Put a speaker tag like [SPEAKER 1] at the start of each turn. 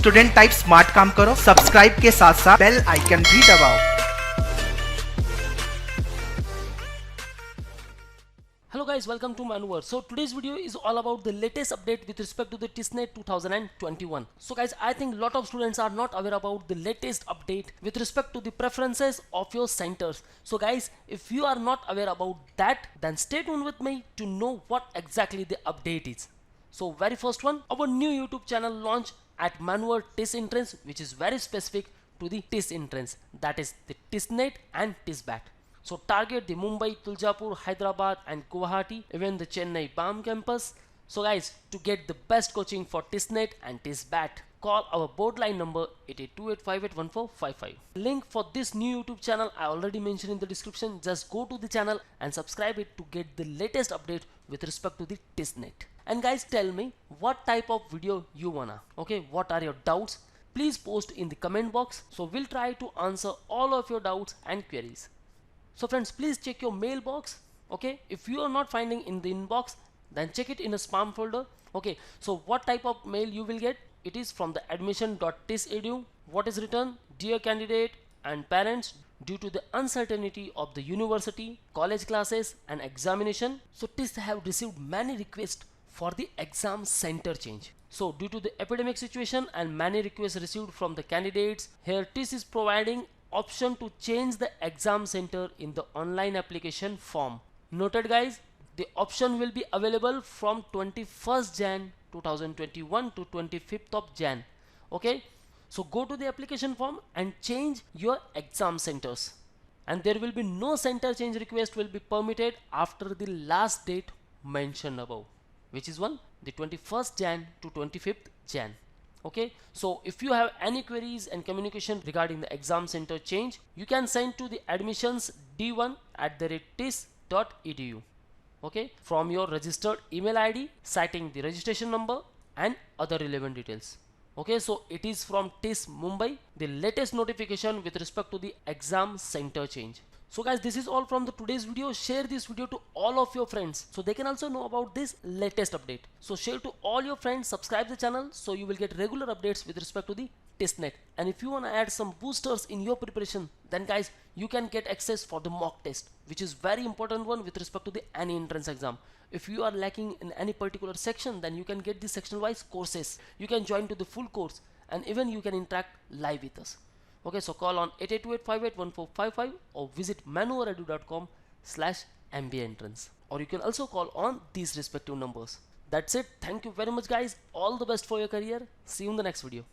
[SPEAKER 1] Student type smart काम करो, subscribe के साथ साथ बेल आइकन भी दबाओ।
[SPEAKER 2] Hello guys, welcome to Manoeuvre. So today's video is all about the latest update with respect to the Tissnet 2021. So guys, I think lot of students are not aware about the latest update with respect to the preferences of your centers. So guys, if you are not aware about that, then stay tuned with me to know what exactly the update is. So very first one, our new YouTube channel launch at Manoeuvre TIS entrance, which is very specific to the TIS entrance, that is the Tissnet and TISbat. So target the Mumbai, Tuljapur, Hyderabad and Guwahati, even the Chennai BAM campus. So guys, to get the best coaching for Tissnet and TISbat, call our board line number 8828581455. Link for this new YouTube channel I already mentioned in the description. Just go to the channel and subscribe it to get the latest update with respect to the Tissnet. And guys, tell me what type of video you wanna. Okay, what are your doubts? Please post in the comment box. So we'll try to answer all of your doubts and queries. So friends, please check your mailbox. Okay, if you are not finding in the inbox, then check it in a spam folder. Okay, so what type of mail you will get? It is from the admission.tisedu. What is written? Dear candidate and parents, due to the uncertainty of the university, college classes and examination, so TIS have received many requests for the exam center change. So due to the epidemic situation and many requests received from the candidates, here TIS is providing option to change the exam center in the online application form. Noted guys, the option will be available from 21st Jan 2021 to 25th of Jan. Okay, so go to the application form and change your exam centers, and there will be no center change request will be permitted after the last date mentioned above, which is the 21st Jan to 25th Jan. Okay, so if you have any queries and communication regarding the exam center change, you can send to the admissions d1@tis.edu. okay, from your registered email ID citing the registration number and other relevant details. Okay, so it is from TIS Mumbai, the latest notification with respect to the exam center change. So guys, this is all from the today's video. Share this video to all of your friends so they can also know about this latest update. So share to all your friends, subscribe the channel so you will get regular updates with respect to the Tissnet. And if you want to add some boosters in your preparation, then guys, you can get access for the mock test, which is very important one with respect to the any entrance exam. If you are lacking in any particular section, then you can get the sectional wise courses. You can join to the full course and even you can interact live with us. Okay, so call on 8828581455 or visit manoeuvreedu.com/MBA entrance, or you can also call on these respective numbers. That's it. Thank you very much guys. All the best for your career. See you in the next video.